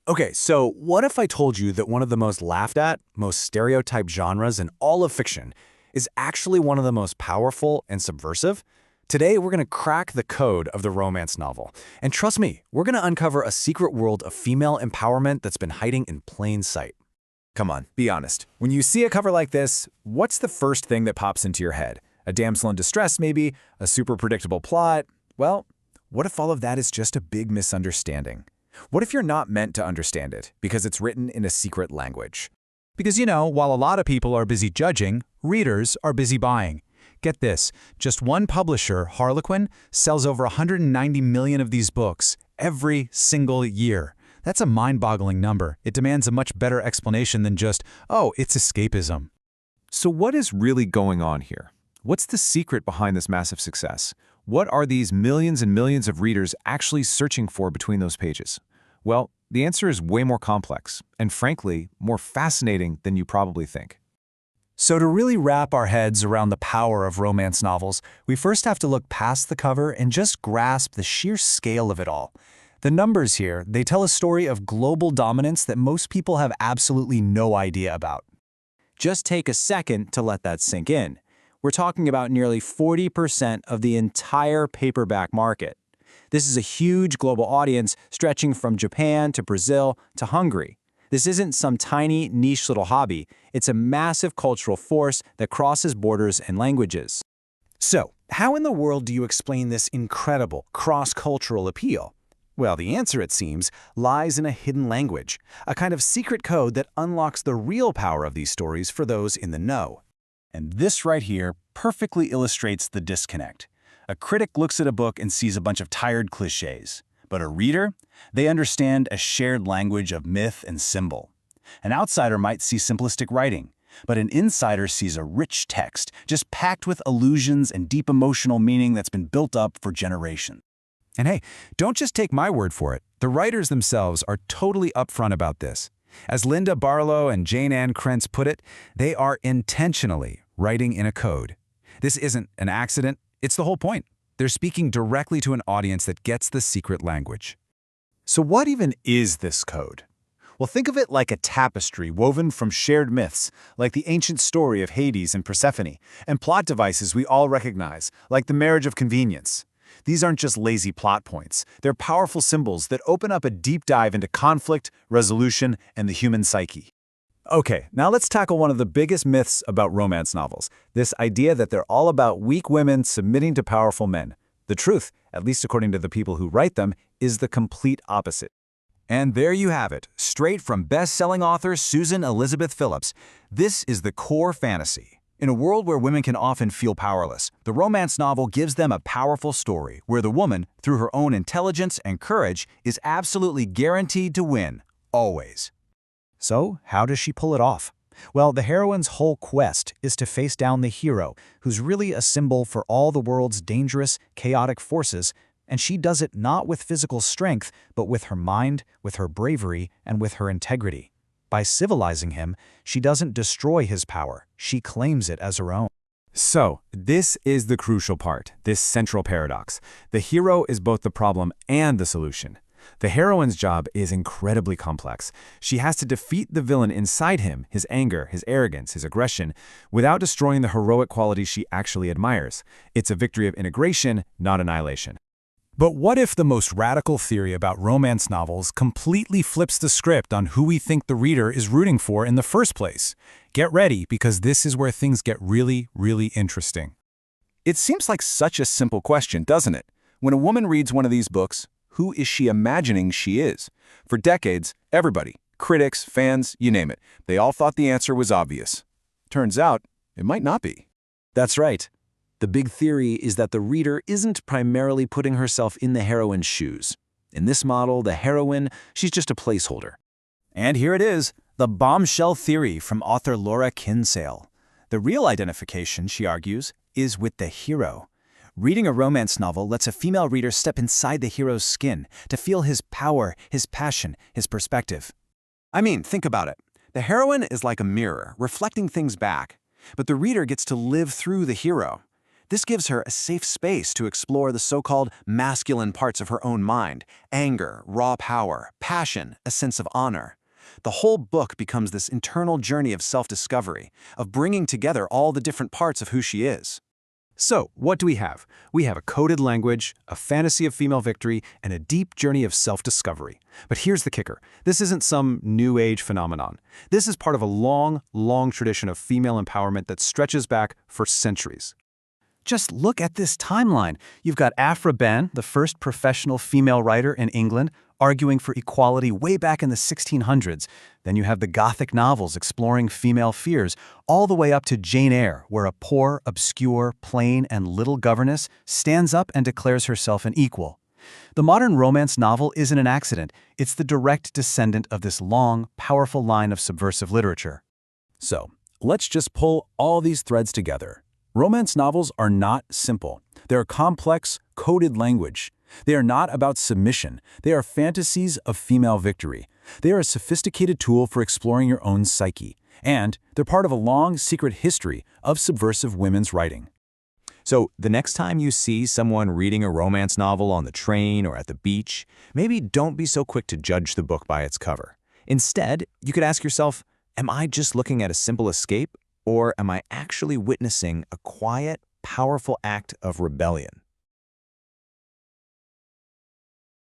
Okay, so what if I told you that one of the most laughed at, most stereotyped genres in all of fiction is actually one of the most powerful and subversive? Today, we're going to crack the code of the romance novel. And trust me, we're going to uncover a secret world of female empowerment that's been hiding in plain sight. Come on, be honest. When you see a cover like this, what's the first thing that pops into your head? A damsel in distress, maybe? A super predictable plot? Well, what if all of that is just a big misunderstanding? What if you're not meant to understand it because it's written in a secret language? Because, while a lot of people are busy judging, readers are busy buying. Get this, just one publisher, Harlequin, sells over 190 million of these books every single year. That's a mind-boggling number. It demands a much better explanation than just, oh, it's escapism. So what is really going on here? What's the secret behind this massive success? What are these millions and millions of readers actually searching for between those pages? Well, the answer is way more complex, and frankly, more fascinating than you probably think. So to really wrap our heads around the power of romance novels, we first have to look past the cover and just grasp the sheer scale of it all. The numbers here, they tell a story of global dominance that most people have absolutely no idea about. Just take a second to let that sink in. We're talking about nearly 40% of the entire paperback market. This is a huge global audience stretching from Japan to Brazil to Hungary. This isn't some tiny, niche little hobby. It's a massive cultural force that crosses borders and languages. So, how in the world do you explain this incredible cross-cultural appeal? Well, the answer, it seems, lies in a hidden language, a kind of secret code that unlocks the real power of these stories for those in the know. And this right here perfectly illustrates the disconnect. A critic looks at a book and sees a bunch of tired cliches. But a reader? They understand a shared language of myth and symbol. An outsider might see simplistic writing, but an insider sees a rich text, just packed with allusions and deep emotional meaning that's been built up for generations. And hey, don't just take my word for it. The writers themselves are totally upfront about this. As Linda Barlow and Jane Ann Krentz put it, they are intentionally writing in a code. This isn't an accident, it's the whole point. They're speaking directly to an audience that gets the secret language. So what even is this code? Well, think of it like a tapestry woven from shared myths, like the ancient story of Hades and Persephone, and plot devices we all recognize, like the marriage of convenience. These aren't just lazy plot points. They're powerful symbols that open up a deep dive into conflict, resolution, and the human psyche. Okay, now let's tackle one of the biggest myths about romance novels, this idea that they're all about weak women submitting to powerful men. The truth, at least according to the people who write them, is the complete opposite. And there you have it, straight from best-selling author Susan Elizabeth Phillips. This is the core fantasy. In a world where women can often feel powerless, the romance novel gives them a powerful story where the woman, through her own intelligence and courage, is absolutely guaranteed to win, always. So, how does she pull it off? Well, the heroine's whole quest is to face down the hero, who's really a symbol for all the world's dangerous, chaotic forces, and she does it not with physical strength, but with her mind, with her bravery, and with her integrity. By civilizing him, she doesn't destroy his power, she claims it as her own. So, this is the crucial part, this central paradox. The hero is both the problem and the solution. The heroine's job is incredibly complex. She has to defeat the villain inside him, his anger, his arrogance, his aggression, without destroying the heroic qualities she actually admires. It's a victory of integration, not annihilation. But what if the most radical theory about romance novels completely flips the script on who we think the reader is rooting for in the first place? Get ready, because this is where things get really, really interesting. It seems like such a simple question, doesn't it? When a woman reads one of these books, who is she imagining she is? For decades, everybody, critics, fans, you name it, they all thought the answer was obvious. Turns out, it might not be. That's right. The big theory is that the reader isn't primarily putting herself in the heroine's shoes. In this model, the heroine, she's just a placeholder. And here it is, the bombshell theory from author Laura Kinsale. The real identification, she argues, is with the hero. Reading a romance novel lets a female reader step inside the hero's skin to feel his power, his passion, his perspective. I mean, think about it. The heroine is like a mirror, reflecting things back, but the reader gets to live through the hero. This gives her a safe space to explore the so-called masculine parts of her own mind: anger, raw power, passion, a sense of honor. The whole book becomes this internal journey of self-discovery, of bringing together all the different parts of who she is. So, what do we have? We have a coded language, a fantasy of female victory, and a deep journey of self-discovery. But here's the kicker. This isn't some new age phenomenon. This is part of a long, long tradition of female empowerment that stretches back for centuries. Just look at this timeline. You've got Aphra Behn, the first professional female writer in England, arguing for equality way back in the 1600s. Then you have the Gothic novels exploring female fears, all the way up to Jane Eyre, where a poor, obscure, plain, and little governess stands up and declares herself an equal. The modern romance novel isn't an accident. It's the direct descendant of this long, powerful line of subversive literature. So, let's just pull all these threads together. Romance novels are not simple. They're complex, coded language. They are not about submission. They are fantasies of female victory. They are a sophisticated tool for exploring your own psyche. And they're part of a long, secret history of subversive women's writing. So the next time you see someone reading a romance novel on the train or at the beach, maybe don't be so quick to judge the book by its cover. Instead, you could ask yourself, am I just looking at a simple escape, or am I actually witnessing a quiet, powerful act of rebellion?